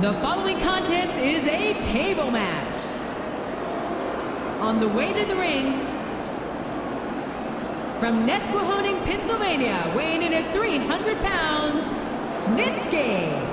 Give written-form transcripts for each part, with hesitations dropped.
The following contest is a table match. On the way to the ring, from Nesquehoning, Pennsylvania, weighing in at 300 pounds, Snitsky.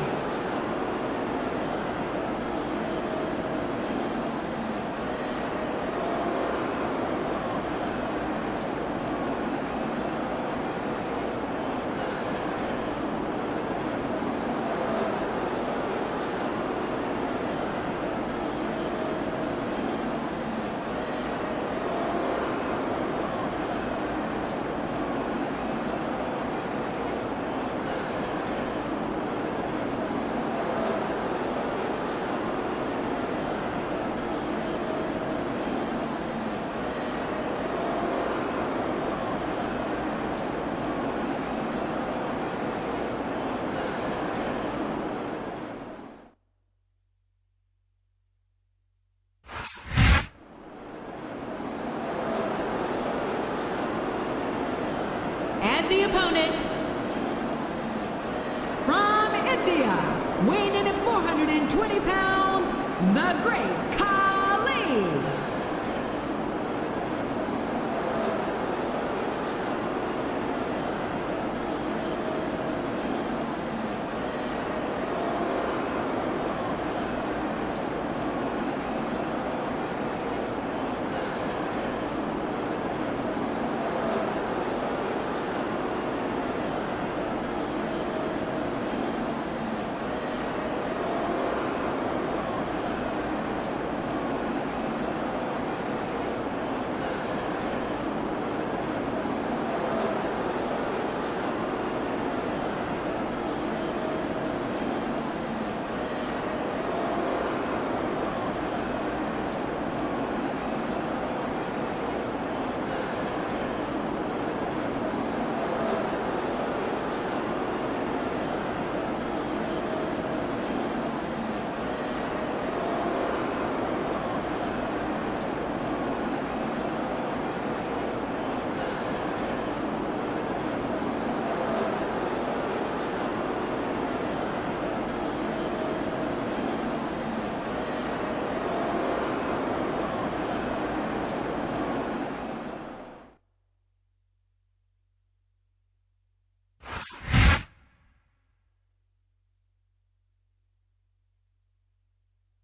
And the opponent, from India, weighing in at 420 pounds, the Great Khali.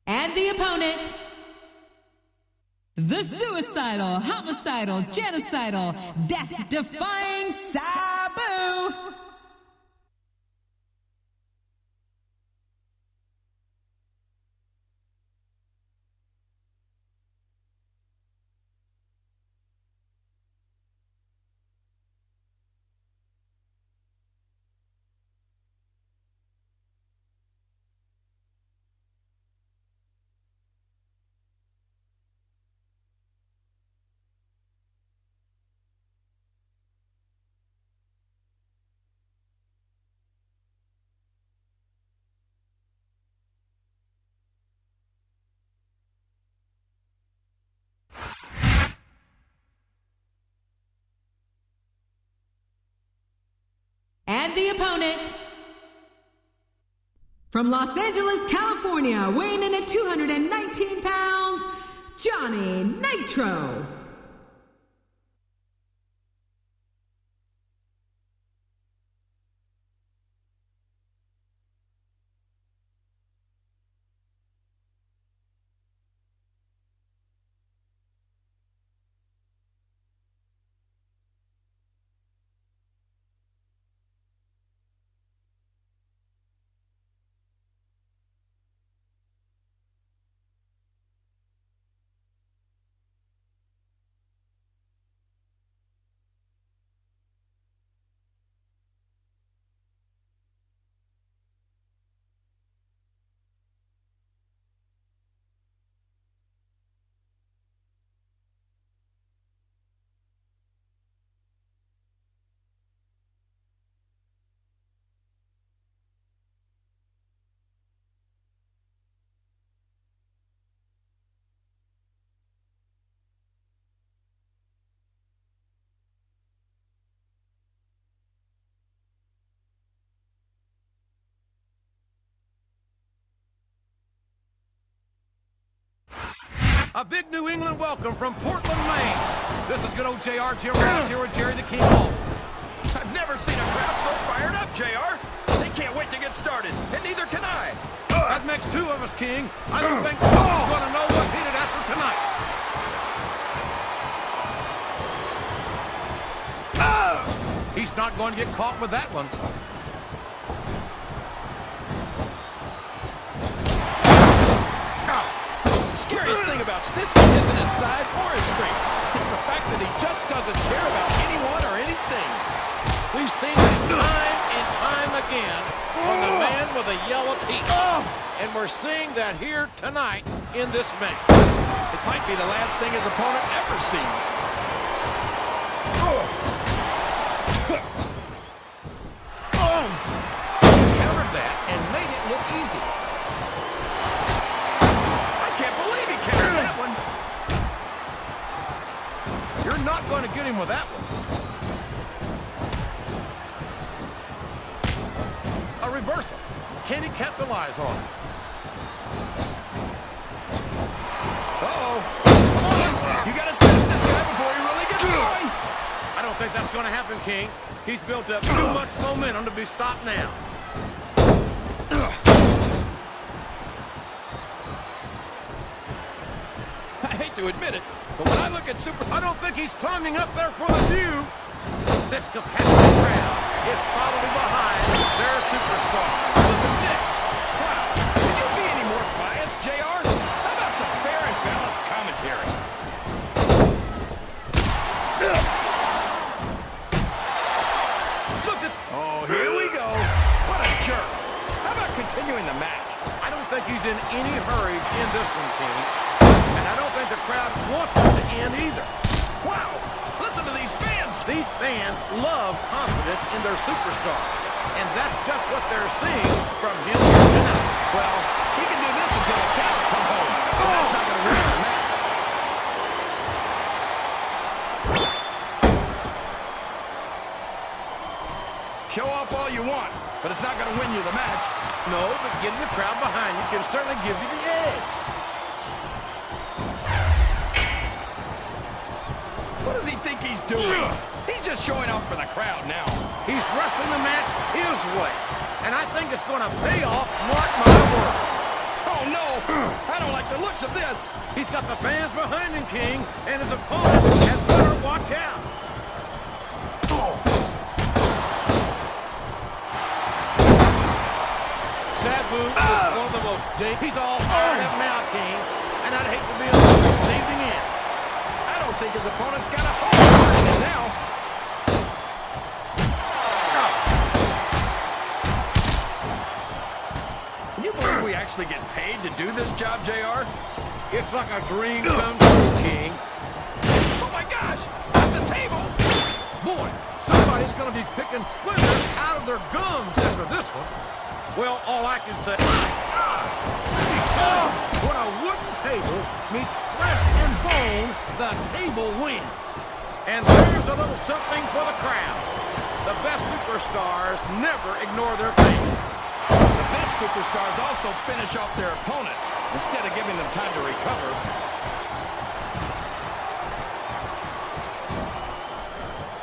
And the opponent, the suicidal, homicidal, genocidal, death-defying Sabu. And the opponent, from Los Angeles, California, weighing in at 219 pounds, Johnny Nitro. A big New England welcome from Portland, Maine. This is good old JR Ross here with Jerry the King Hall. I've never seen a crowd so fired up, JR. They can't wait to get started, and neither can I. That makes two of us, King. I don't think nobody's going to know what hit it after tonight. He's not going to get caught with that one. The scariest thing about Snitsky isn't his size or his strength. It's the fact that he just doesn't care about anyone or anything. We've seen it time and time again from the man with the yellow teeth. And we're seeing that here tonight in this match. It might be the last thing his opponent ever sees. He countered that and made it look easy. I can't believe he countered that one. You're not going to get him with that one. A reversal. Can he capitalize on it? Uh-oh. Come on. You got to stop this guy before he really gets going. I don't think that's going to happen, King. He's built up too much momentum to be stopped now. I hate to admit it, but when I look at I don't think he's climbing up there for the view. This capacity crowd is solidly behind their superstar. Look at this. Wow. Can you be any more biased, JR? How about some fair and balanced commentary? Look at... Oh, here we go. What a jerk. How about continuing the match? I don't think he's in any hurry in this one, King. And I don't think the crowd wants it to end either. Wow. Listen to these fans. These fans love confidence in their superstar. And that's just what they're seeing from him here tonight. Well, he can do this until the cows come home. But that's not going to win the match. Show off all you want, but it's not going to win you the match. No, but getting the crowd behind you can certainly give you the edge. What does he think he's doing? He's just showing off for the crowd now. He's wrestling the match his way. And I think it's going to pay off, mark my words. Oh, no. I don't like the looks of this. He's got the fans behind him, King, and his opponent had better watch out. Sabu is one of the most he's all fired up now, King, and I'd hate to be on the receiving end. I don't think his opponent's got a hold on it now. Can you believe we actually get paid to do this job, JR? It's like a dream come true, King. Oh my gosh! At the table! Boy, somebody's going to be picking splinters out of their gums after this one. Well, all I can say, when a wooden table meets flesh and bone, the table wins. And there's a little something for the crowd. The best superstars never ignore their pain. The best superstars also finish off their opponents instead of giving them time to recover.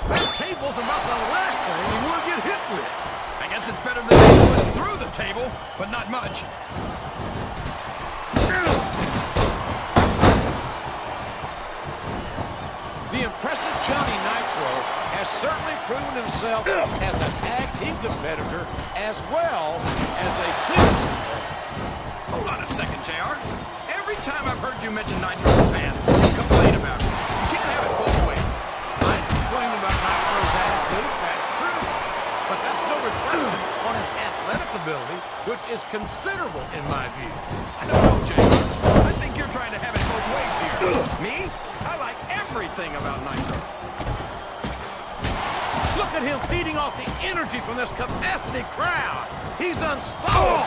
That table's about the last thing you want to get hit with. I guess it's better than being put through the table, but not much. The impressive Johnny Nitro has certainly proven himself as a tag team competitor as well as a singles competitor. Hold on a second, JR. Every time I've heard you mention Nitro in the past, you complain about it. You can't have it both ways. I complain about Nitro's attitude, that's true. But that's no reflection on his athletic ability, which is considerable in my view. I don't know, JR. I think you're trying to have it both ways here. Me? I like everything about Nitro. Look at him feeding off the energy from this capacity crowd. He's unstoppable.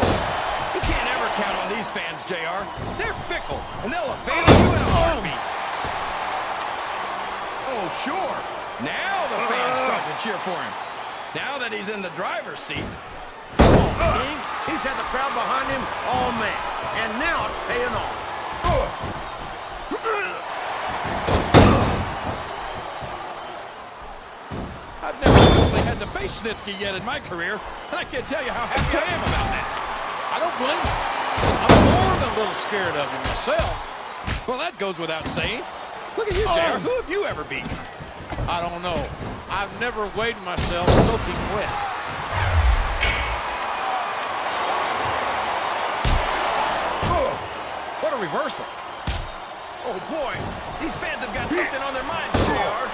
You can't ever count on these fans, JR. They're fickle, and they'll abandon you in a heartbeat. Oh, sure. Now the fans start to cheer for him. Now that he's in the driver's seat. King, he's had the crowd behind him all match, and now it's paying off. faced Snitsky yet in my career, and I can't tell you how happy I am about that. I don't blame you. I'm more than a little scared of him myself. Well, that goes without saying. Look at you, JR. Who have you ever beaten? I don't know. I've never weighed myself soaking wet. What a reversal. Oh, boy. These fans have got something on their minds, JR.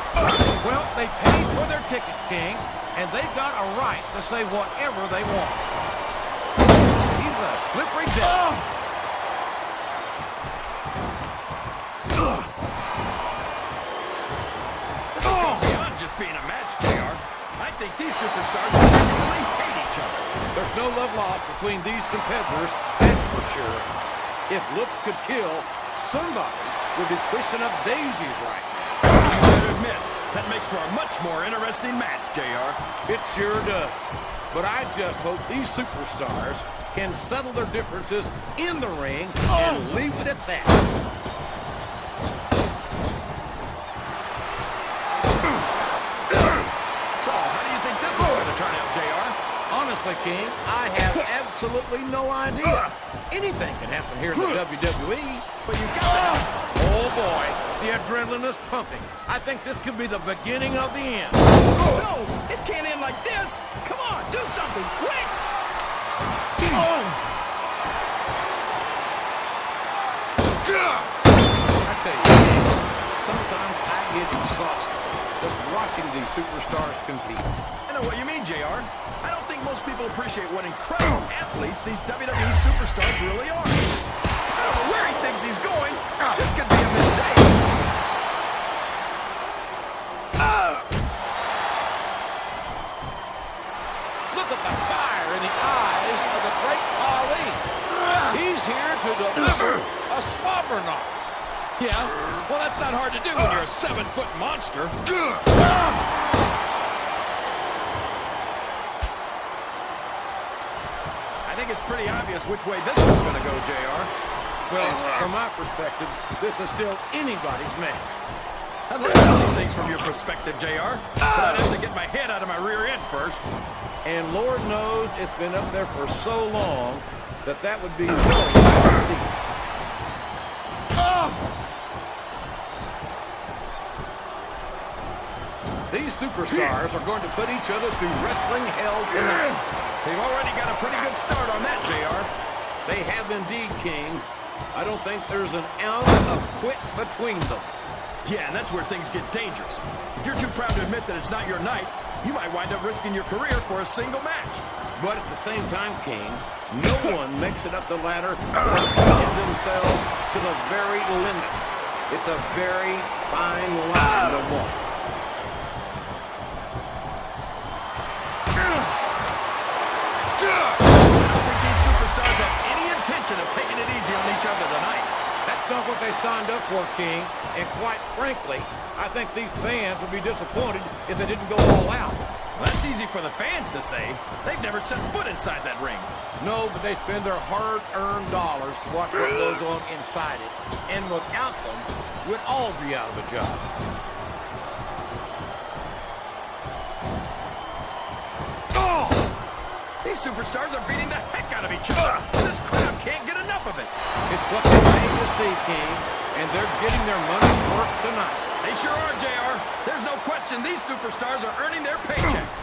Well, they paid for their tickets, King, and they've got a right to say whatever they want. He's a slippery devil. This is going beyond just being a match, JR. I think these superstars genuinely hate each other. There's no love lost between these competitors, that's for sure. If looks could kill, somebody would be pushing up daisies right now. I gotta admit, that makes for a much more interesting match, JR. It sure does. But I just hope these superstars can settle their differences in the ring and leave it at that. So, how do you think this is going to turn out, JR? Honestly, King, I have absolutely no idea. Anything can happen here in the WWE. But you got it. Oh, boy, the adrenaline is pumping. I think this could be the beginning of the end. No, it can't end like this. Come on, do something quick. I tell you, sometimes I get exhausted just watching these superstars compete. I know what you mean, JR. I don't think most people appreciate what incredible athletes these WWE superstars really are. I don't know where he thinks he's going. This could be a mistake. Look at the fire in the eyes of the great Khali. He's here to deliver a slobber knock. Yeah, well, that's not hard to do when you're a 7-foot monster. I think it's pretty obvious which way this one's going to go, JR. Well, from my perspective, this is still anybody's match. I'd like to see things from your perspective, JR, but I'd have to get my head out of my rear end first. And Lord knows it's been up there for so long that that would be really nice to see. These superstars are going to put each other through wrestling hell tonight. They've already got a pretty good start on that, JR. They have indeed, King. I don't think there's an ounce of quit between them. Yeah, and that's where things get dangerous. If you're too proud to admit that it's not your night, you might wind up risking your career for a single match. But at the same time, King, no one makes it up the ladder without pushing themselves to the very limit. It's a very fine line to walk. I don't think these superstars have any intention of taking it easy on each other tonight. That's not what they signed up for, King. And quite frankly, I think these fans would be disappointed if they didn't go all out. Well, that's easy for the fans to say. They've never set foot inside that ring. No, but they spend their hard-earned dollars to watch what goes on inside it. And without them, we'd all be out of a job. These superstars are beating the heck out of each other. This crowd can't get enough of it. It's what they came to see, King, and they're getting their money's worth tonight. They sure are, JR. There's no question these superstars are earning their paychecks.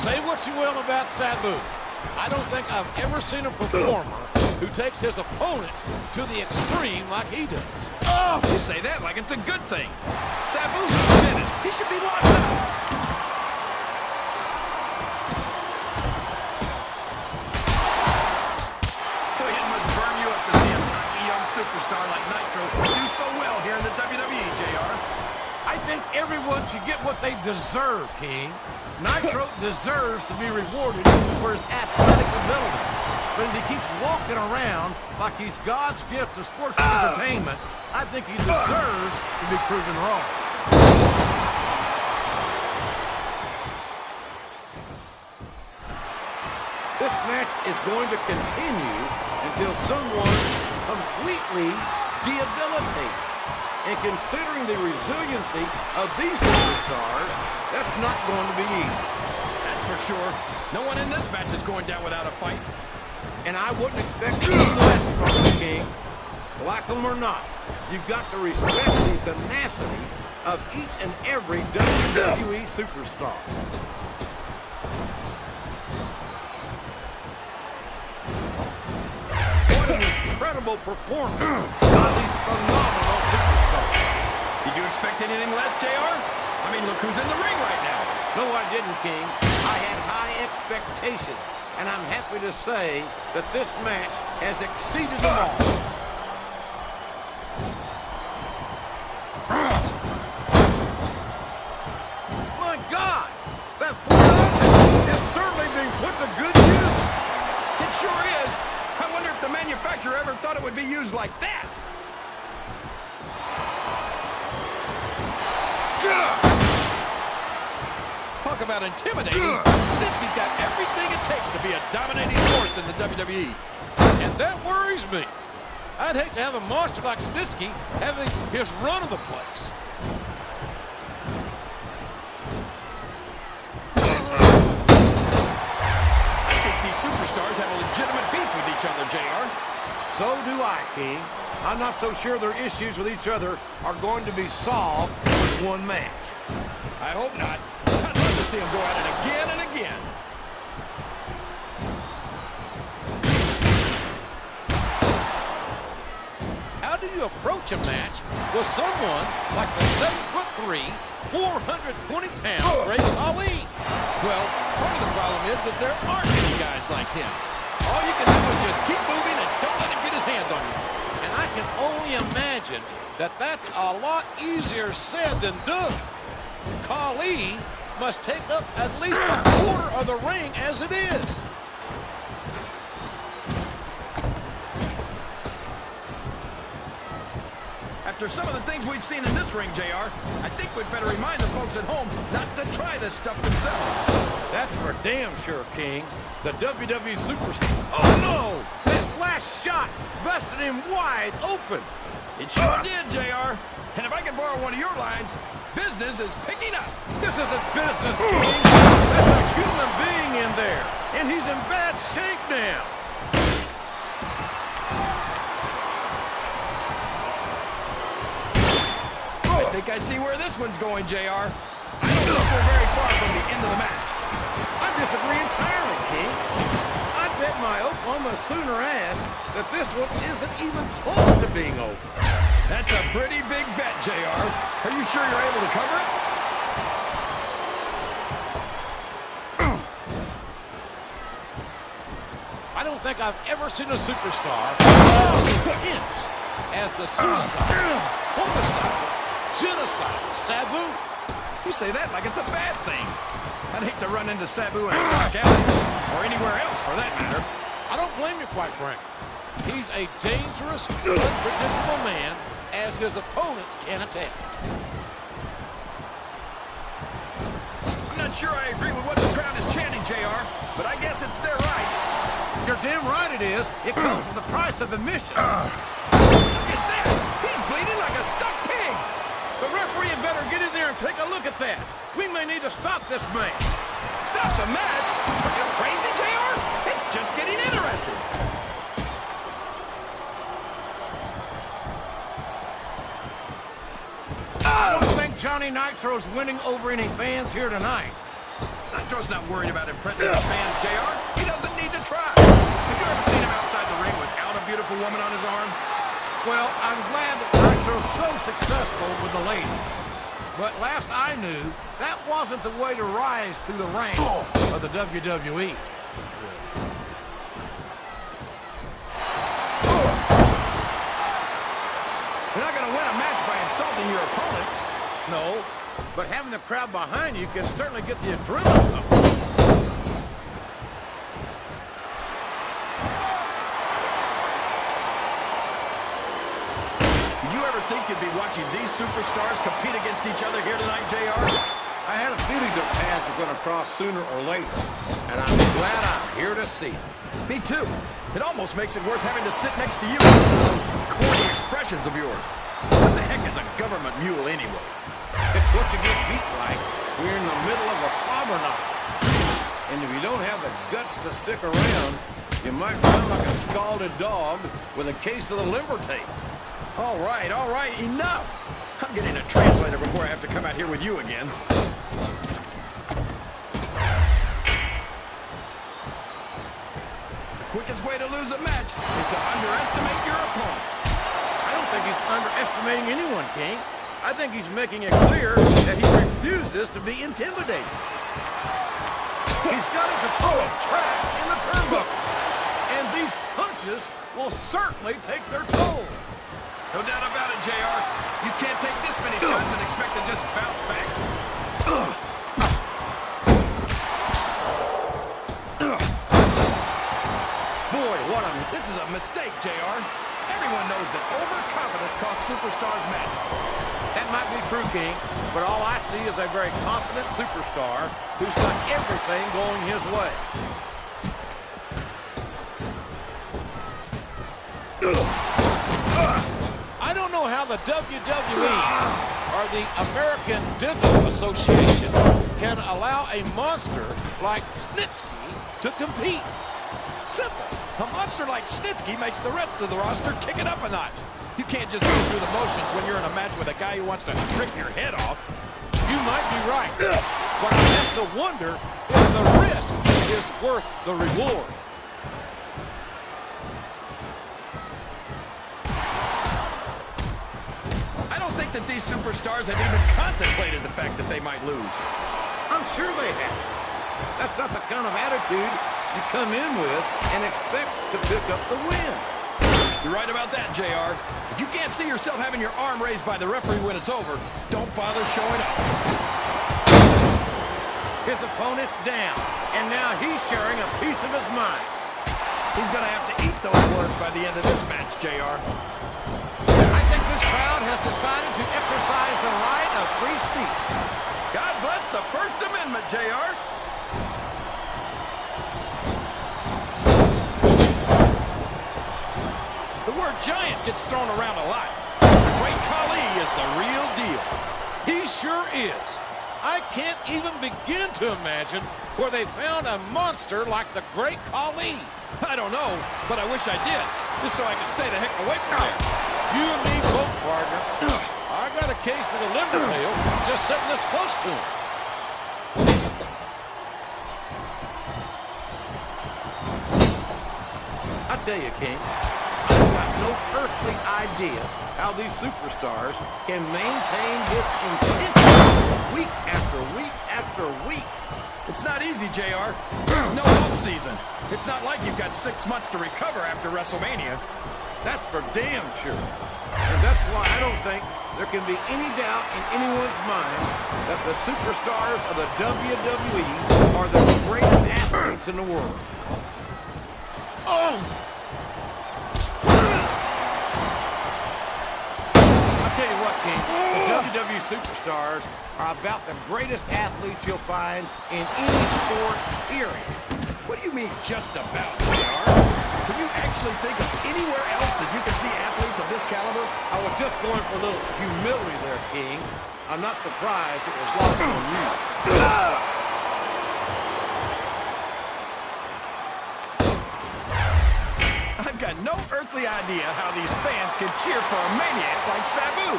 Say what you will about Sabu. I don't think I've ever seen a performer who takes his opponents to the extreme like he does. Oh, you say that like it's a good thing. Sabu's a menace. He should be locked up. Boy, it must burn you up to see a cocky young superstar like Nitro do so well here in the WWE, JR. I think everyone should get what they deserve, King. Nitro deserves to be rewarded for his athletic ability. But if he keeps walking around like he's God's gift to sports entertainment, I think he deserves to be proven wrong. This match is going to continue until someone completely debilitated. And considering the resiliency of these superstars, that's not going to be easy. That's for sure. No one in this match is going down without a fight. And I wouldn't expect any less from the King. Like them or not, you've got to respect the tenacity of each and every WWE superstar. What an incredible performance by these phenomenal superstars. Did you expect anything less, JR? I mean, look who's in the ring right now. No, I didn't, King. I had high expectations, and I'm happy to say that this match has exceeded them all. My God! That poison is certainly being put to good use. It sure is. I wonder if the manufacturer ever thought it would be used like that. Talk about intimidating. Snitsky's got everything it takes to be a dominating force in the WWE. And that worries me. I'd hate to have a monster like Snitsky having his run of the place. I think these superstars have a legitimate beef with each other, JR. So do I, King. I'm not so sure their issues with each other are going to be solved with one match. I hope not. I'd love to see them go at it again and again. How do you approach a match with someone like the 7'3", 420-pound Great Khali? Well, part of the problem is that there aren't many guys like him. All you can do is just keep moving and don't let him get his hands on you. And I can only imagine that that's a lot easier said than done. Khali must take up at least a quarter of the ring as it is. After some of the things we've seen in this ring, JR, I think we'd better remind the folks at home not to try this stuff themselves. That's for damn sure, King. The WWE Superstar. Oh, no! That last shot busted him wide open. It sure did, JR. And if I could borrow one of your lines, business is picking up. This isn't business, King. There's a human being in there, and he's in bad shape now. I think I see where this one's going, JR. I don't think we're very far from the end of the match. I disagree entirely, King. I bet my Oklahoma Sooner ass that this one isn't even close to being over. That's a pretty big bet, JR. Are you sure you're able to cover it? I don't think I've ever seen a superstar as intense as the suicide, homicide, genocide, Sabu. You say that like it's a bad thing. I'd hate to run into Sabu in a dark alley, or anywhere else for that matter. I don't blame you, quite frankly. He's a dangerous, unpredictable man, as his opponents can attest. I'm not sure I agree with what the crowd is chanting, JR, but I guess it's their right. You're damn right it is. It comes with the price of admission. Look at that! He's bleeding like a stuck pig! The referee had better get in there and take a look at that. We may need to stop this match. Stop the match? Are you crazy, JR? It's just getting interesting. I don't think Johnny Nitro's winning over any fans here tonight. Nitro's not worried about impressing the fans, JR. He doesn't need to try. Have you ever seen him outside the ring without a beautiful woman on his arm? Well, I'm glad that Nitro's so successful with the ladies. But last I knew, that wasn't the way to rise through the ranks of the WWE. You're not going to win a match by insulting your opponent. No, but having the crowd behind you can certainly get the adrenaline pumping. Did you ever think you'd be watching these superstars compete against each other here tonight, JR? I had a feeling that paths were going to cross sooner or later, and I'm glad I'm here to see it. Me too. It almost makes it worth having to sit next to you and listen to those corny expressions of yours. What the heck is a government mule anyway? It's what you get beat like. We're in the middle of a slobber knock. And if you don't have the guts to stick around, you might run like a scalded dog with a case of the limber tape. All right, enough. I'm getting a translator before I have to come out here with you again. The quickest way to lose a match is to underestimate your opponent. I don't think he's underestimating anyone, King. I think he's making it clear that he refuses to be intimidated. He's got his opponent trapped in the turnbuckle. And these punches will certainly take their toll. No doubt about it, JR. You can't take this many shots and expect to just bounce back. Boy, what a... This is a mistake, JR. Everyone knows that overconfidence costs superstars matches. That might be true, King, but all I see is a very confident superstar who's got everything going his way. I don't know how the WWE or the American Dental Association can allow a monster like Snitsky to compete. Simple. A monster like Snitsky makes the rest of the roster kick it up a notch. You can't just go through the motions when you're in a match with a guy who wants to rip your head off. You might be right, but I have to wonder if the risk is worth the reward. I don't think that these superstars have even contemplated the fact that they might lose. I'm sure they have. That's not the kind of attitude you come in with and expect to pick up the win. You're right about that, JR. If you can't see yourself having your arm raised by the referee when it's over, don't bother showing up. His opponent's down, and now he's sharing a piece of his mind. He's going to have to eat those words by the end of this match, JR. I think this crowd has decided to exercise the right of free speech. God bless the First Amendment, JR. The word giant gets thrown around a lot. The Great Khali is the real deal. He sure is. I can't even begin to imagine where they found a monster like the Great Khali. I don't know, but I wish I did, just so I could stay the heck away from there. You and me both, partner. I got a case of the limber tail just sitting this close to him. I tell you, King, I've got no earthly idea how these superstars can maintain this intensity week after week after week. It's not easy, JR. There's no off-season. It's not like you've got 6 months to recover after WrestleMania. That's for damn sure. And that's why I don't think there can be any doubt in anyone's mind that the superstars of the WWE are the greatest athletes in the world. Oh! I'll tell you what, King, the WWE superstars are about the greatest athletes you'll find in any sport, period. What do you mean, just about, JR? Can you actually think of anywhere else that you can see athletes of this caliber? I was just going for a little humility there, King. I'm not surprised it was lost on you. I've got no earthly idea how these fans can cheer for a maniac like Sabu.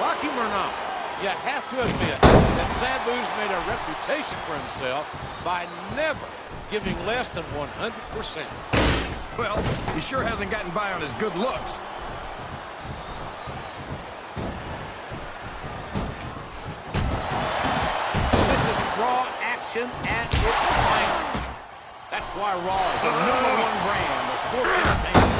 Like him or not, you have to admit that Sabu's made a reputation for himself by never giving less than 100%. Well, he sure hasn't gotten by on his good looks. This is Raw action at its finest. That's why Raw is the #1 brand of sports entertainment.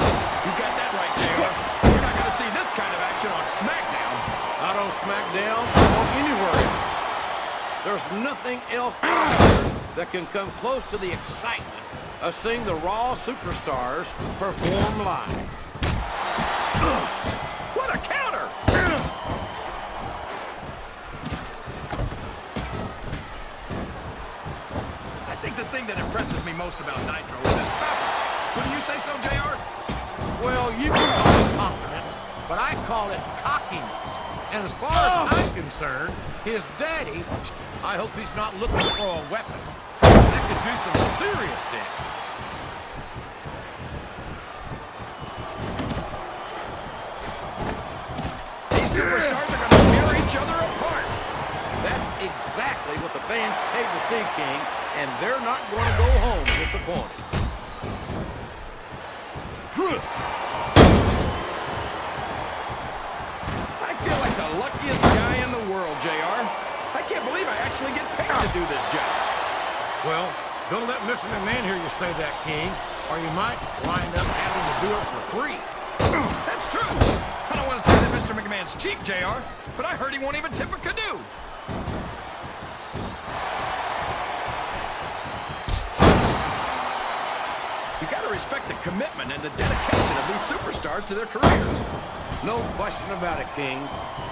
You got that right, JR. You're not going to see this kind of action on Smackdown. Not on Smackdown or anywhere else. There's nothing else out there that can come close to the excitement of seeing the Raw superstars perform live. What a counter! I think the thing that impresses me most about Nitro is his confidence. Wouldn't you say so, JR? Well, you can call it confidence, but I call it cockiness. And as far as I'm concerned, his daddy, I hope he's not looking for a weapon. That could do some serious damage. These superstars are going to tear each other apart. That's exactly what the fans paid to see, King, and they're not going to go home disappointed. I feel like the luckiest guy in the world, JR. I can't believe I actually get paid to do this job. Well, don't let Mr. McMahon hear you say that, King, or you might wind up having to do it for free. That's true. I don't want to say that Mr. McMahon's cheap, JR, but I heard he won't even tip a canoe. You got to respect the commitment and the dedication of these superstars to their careers. No question about it, King.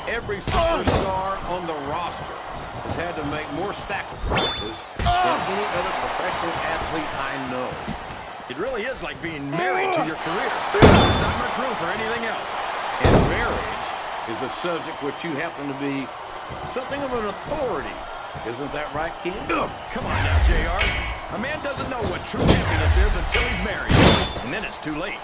Every superstar on the roster has had to make more sacrifices than any other professional athlete I know. It really is like being married to your career. There's not much room for anything else. And marriage is a subject which you happen to be something of an authority. Isn't that right, King? Come on now, JR. A man doesn't know what true happiness is until he's married. And then it's too late.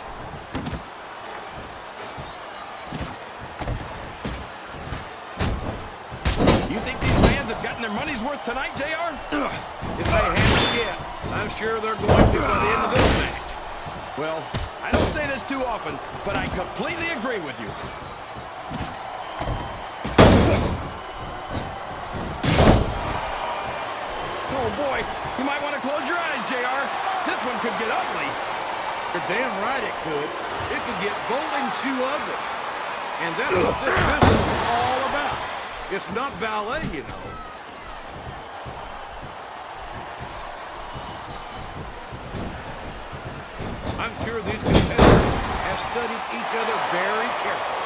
You think these fans have gotten their money's worth tonight, JR? If they haven't yet, I'm sure they're going to by the end of this match. Well, I don't say this too often, but I completely agree with you. Oh boy, you might want to close your eyes, JR. This one could get ugly. You're damn right it could. It could get bowling shoe ugly. And that's what this business is all about. It's not ballet, you know. I'm sure these competitors have studied each other very carefully.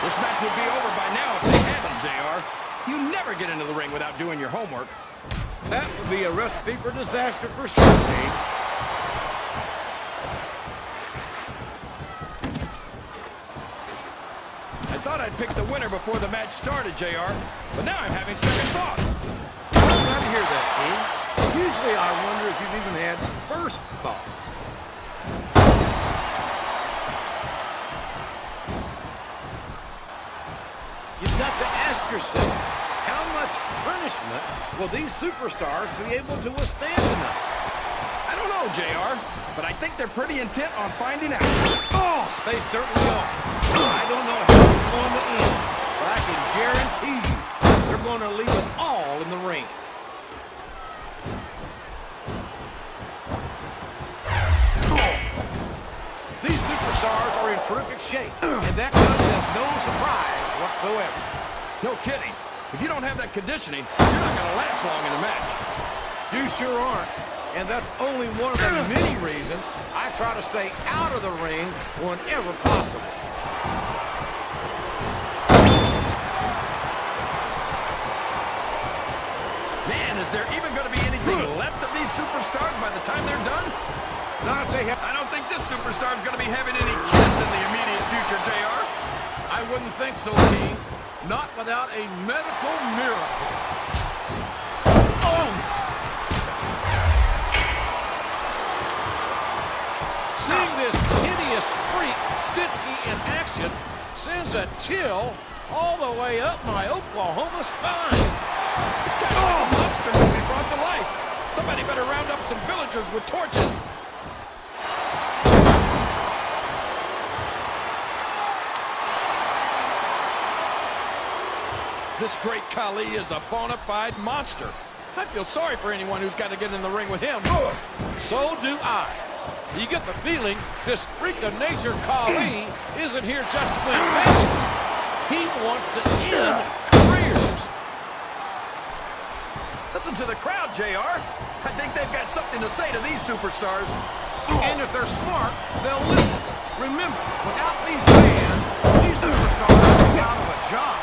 This match would be over by now if they hadn't, JR. You never get into the ring without doing your homework. That would be a recipe for disaster for sure, King. I thought I'd pick the winner before the match started, JR, but now I'm having second thoughts. I'm glad to hear that, King. Usually I wonder if you've even had first thoughts. You've got to ask yourself, how much punishment will these superstars be able to withstand tonight? I don't know, JR, but I think they're pretty intent on finding out. Oh, they certainly are. I don't know how it's going to end, but I can guarantee you they're going to leave it all in the ring. These superstars are in terrific shape, and that comes as no surprise whatsoever. No kidding. If you don't have that conditioning, you're not going to last long in a match. You sure aren't. And that's only one of the many reasons I try to stay out of the ring whenever possible. Man, is there even going to be anything left of these superstars by the time they're done? Not if they have... I don't think this superstar is going to be having any kids in the immediate future, JR. I wouldn't think so, King. Not without a medical miracle. Oh! Seeing this hideous freak, Stitsky, in action sends a chill all the way up my Oklahoma spine. This guy's like a monster movie brought to life. Somebody better round up some villagers with torches. This great Khali is a bona fide monster. I feel sorry for anyone who's got to get in the ring with him. So do I. You get the feeling this freak of nature Khali isn't here just to win matches. He wants to end careers. Listen to the crowd, JR. I think they've got something to say to these superstars. And if they're smart, they'll listen. Remember, without these fans, these superstars are out of a job.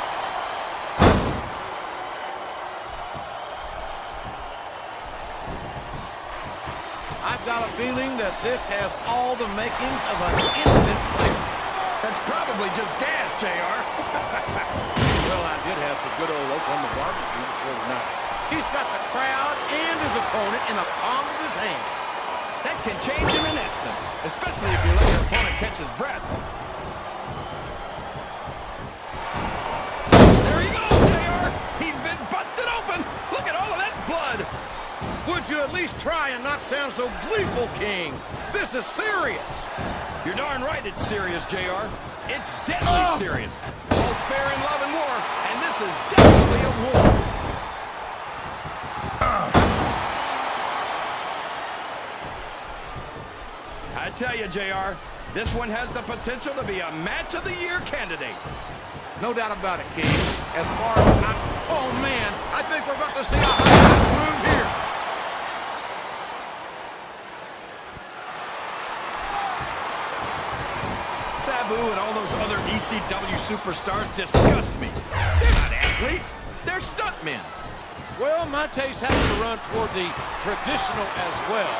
I've got a feeling that this has all the makings of an instant classic. That's probably just gas, JR. Well, I did have some good old Oklahoma barbecue before the night. He's got the crowd and his opponent in the palm of his hand. That can change in an instant, especially if you let your opponent catch his breath. There he goes, JR. He's been busted open. Look at all of that blood. Would you at least try and not sound so gleeful, King? This is serious. You're darn right it's serious, JR. It's deadly serious. All's fair in love and war, and this is definitely a war. I tell you, JR, this one has the potential to be a Match of the Year candidate. No doubt about it, King. As far as oh, man, I think we're about to see a high move here. Sabu and all those other ECW superstars disgust me. They're not athletes. They're stuntmen. Well, my taste happens to run toward the traditional as well.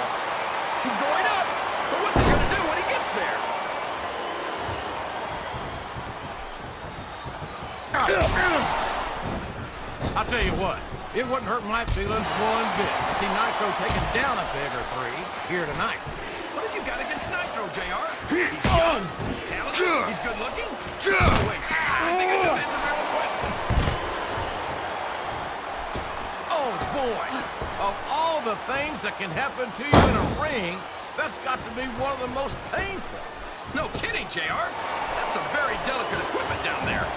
He's going up. But what's he going to do when he gets there? I'll tell you what, it wouldn't hurt my feelings one bit to see Nitro taking down a big or three here tonight. What have you got against Nitro, JR? He's young, he's talented, he's good looking. Oh, wait, I think I just answered my own question. Oh, boy. Of all the things that can happen to you in a ring, that's got to be one of the most painful. No kidding, JR. That's some very delicate equipment down there.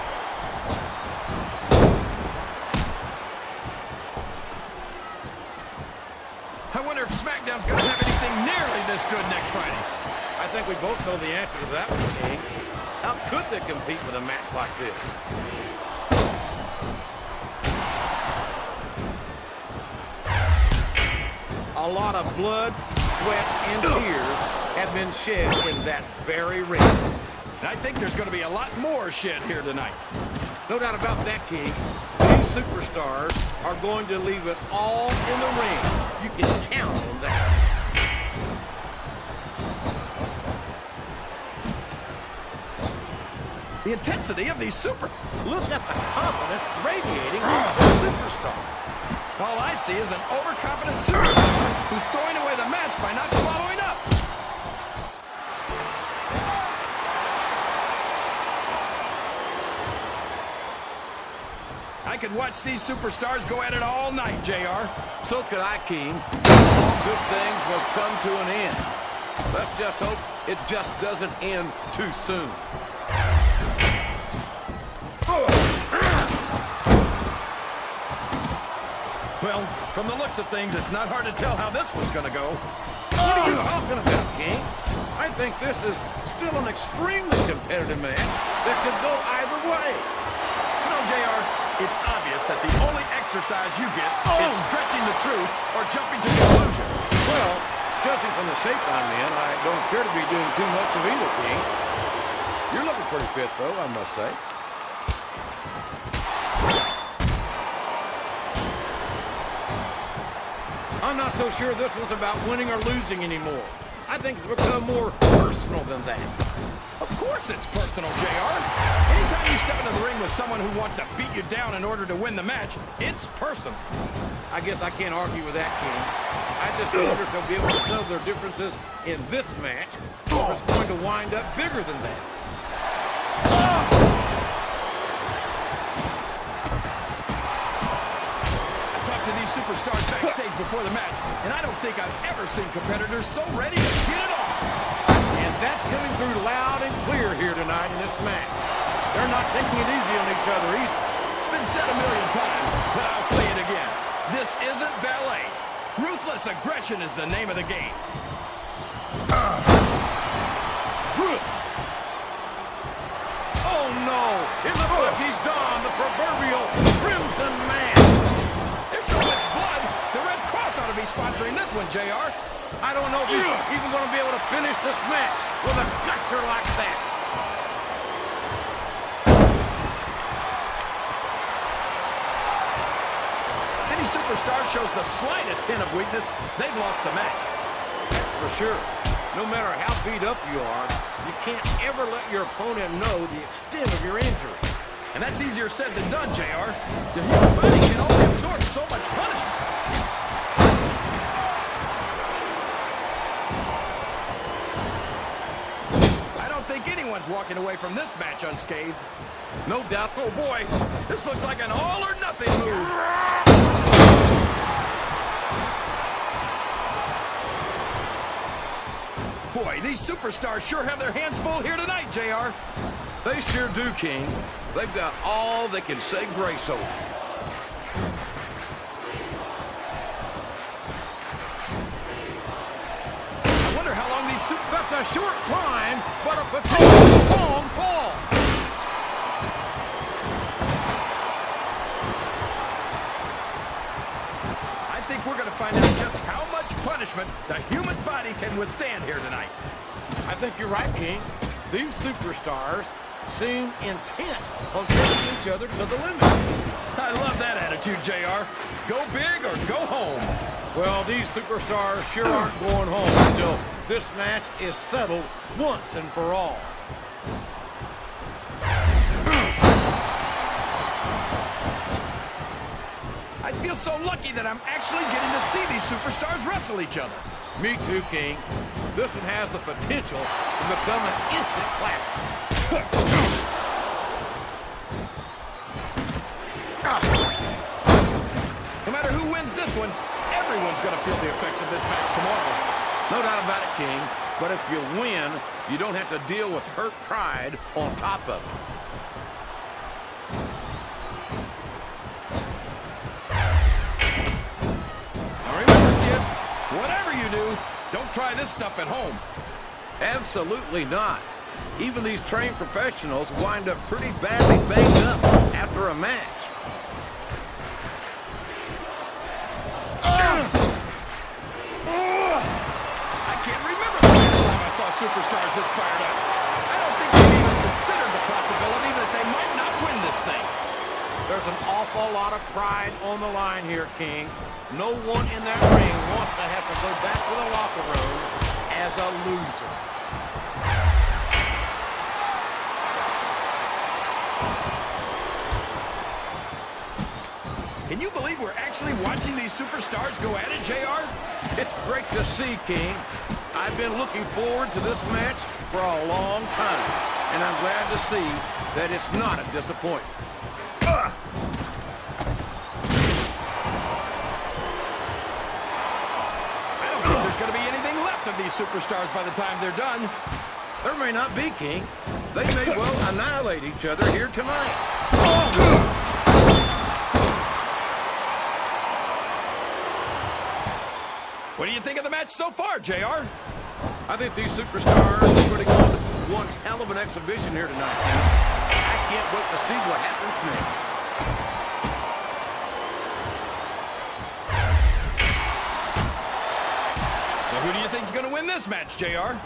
I wonder if Smackdown's going to have anything nearly this good next Friday. I think we both know the answer to that one, King. How could they compete with a match like this? A lot of blood, sweat, and tears have been shed in that very ring. And I think there's going to be a lot more shed here tonight. No doubt about that, King. These superstars are going to leave it all in the ring. You can count on that. The intensity of these Look at the confidence radiating off the superstar. All I see is an overconfident superstar who's throwing away the match by not following up. I could watch these superstars go at it all night, JR. So could I, King. All good things must come to an end. Let's just hope it just doesn't end too soon. Well, from the looks of things, it's not hard to tell how this one's going to go. What are you talking about, King? I think this is still an extremely competitive match that could go either way. You know, JR, it's obvious that the only exercise you get is stretching the truth or jumping to conclusions. Well, judging from the shape I'm in, I don't appear to be doing too much of either, King. You're looking pretty fit, though, I must say. I'm not so sure this one's about winning or losing anymore. I think it's become more personal than that. Of course it's personal, JR. Anytime you step into the ring with someone who wants to beat you down in order to win the match, it's personal. I guess I can't argue with that, King. I just wonder if they'll be able to settle their differences in this match, or it's going to wind up bigger than that. Superstars backstage before the match, and I don't think I've ever seen competitors so ready to get it on. And that's coming through loud and clear here tonight in this match. They're not taking it easy on each other either. It's been said a million times, but I'll say it again. This isn't ballet. Ruthless aggression is the name of the game. Oh no! It looks like he's donned the proverbial crimson mask. So much blood, the Red Cross ought to be sponsoring this one, JR. I don't know if he's even going to be able to finish this match with a gusher like that. Any superstar shows the slightest hint of weakness, they've lost the match. That's for sure. No matter how beat up you are, you can't ever let your opponent know the extent of your injury. And that's easier said than done, JR. The human body can only absorb so much punishment. I don't think anyone's walking away from this match unscathed. No doubt. Oh boy, this looks like an all-or-nothing move. Boy, these superstars sure have their hands full here tonight, JR. They sure do, King. They've got all they can say grace over. I wonder how long these That's a short climb, but a potentially long fall. I think we're going to find out just how much punishment the human body can withstand here tonight. I think you're right, King. These superstars seem intent on taking each other to the limit. I love that attitude, JR. Go big or go home. Well, these superstars sure aren't going home until this match is settled once and for all. I feel so lucky that I'm actually getting to see these superstars wrestle each other. Me too, King. This one has the potential to become an instant classic. No matter who wins this one, everyone's going to feel the effects of this match tomorrow. No doubt about it, King. But if you win, you don't have to deal with hurt pride on top of it. Now remember, kids, whatever you do, don't try this stuff at home. Absolutely not. Even these trained professionals wind up pretty badly banged up after a match. I can't remember the last time I saw superstars this fired up. I don't think they've even considered the possibility that they might not win this thing. There's an awful lot of pride on the line here, King. No one in that ring wants to have to go back to the locker room as a loser. Can you believe we're actually watching these superstars go at it, JR? It's great to see, King. I've been looking forward to this match for a long time, and I'm glad to see that it's not a disappointment. I don't think there's going to be anything left of these superstars by the time they're done. There may not be, King. They may well annihilate each other here tonight. What do you think of the match so far, JR? I think these superstars are putting on one hell of an exhibition here tonight, King. I can't wait to see what happens next. So who do you think's going to win this match, JR?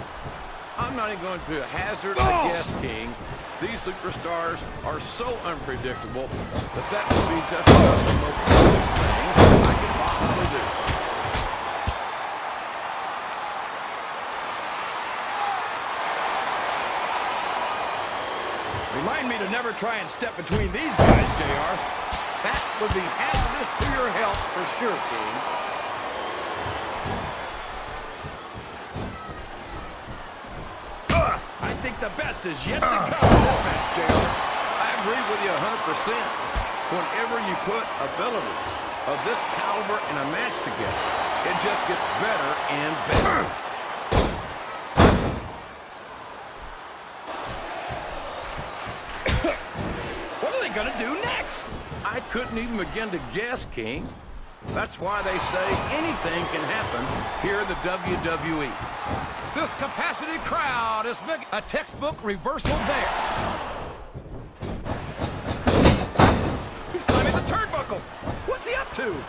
I'm not even going to hazard a guess, King. These superstars are so unpredictable that would be just about the most foolish thing I could possibly do. Remind me to never try and step between these guys, JR. That would be hazardous to your health for sure, King. I think the best is yet to come in this match, JR. I agree with you 100%. Whenever you put abilities of this caliber in a match together, it just gets better and better. What are they going to do next? I couldn't even begin to guess, King. That's why they say anything can happen here in the WWE. This capacity crowd is making a textbook reversal there. He's climbing the turnbuckle. What's he up to?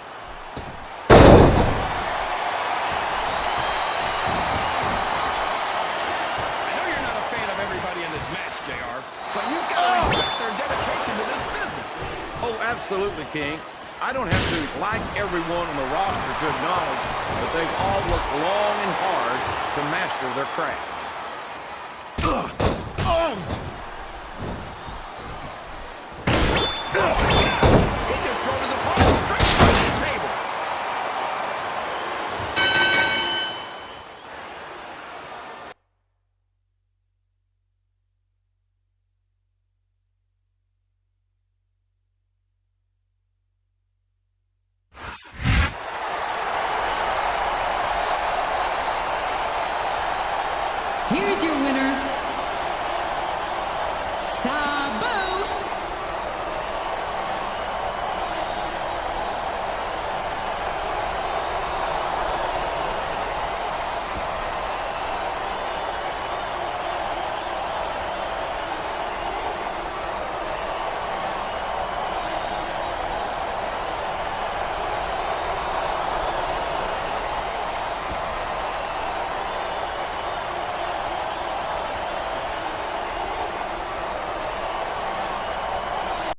I know you're not a fan of everybody in this match, JR, but you've got to respect their dedication to this business. Oh, absolutely, King. I don't have to like everyone on the roster to acknowledge that they've all worked long and hard to master their craft.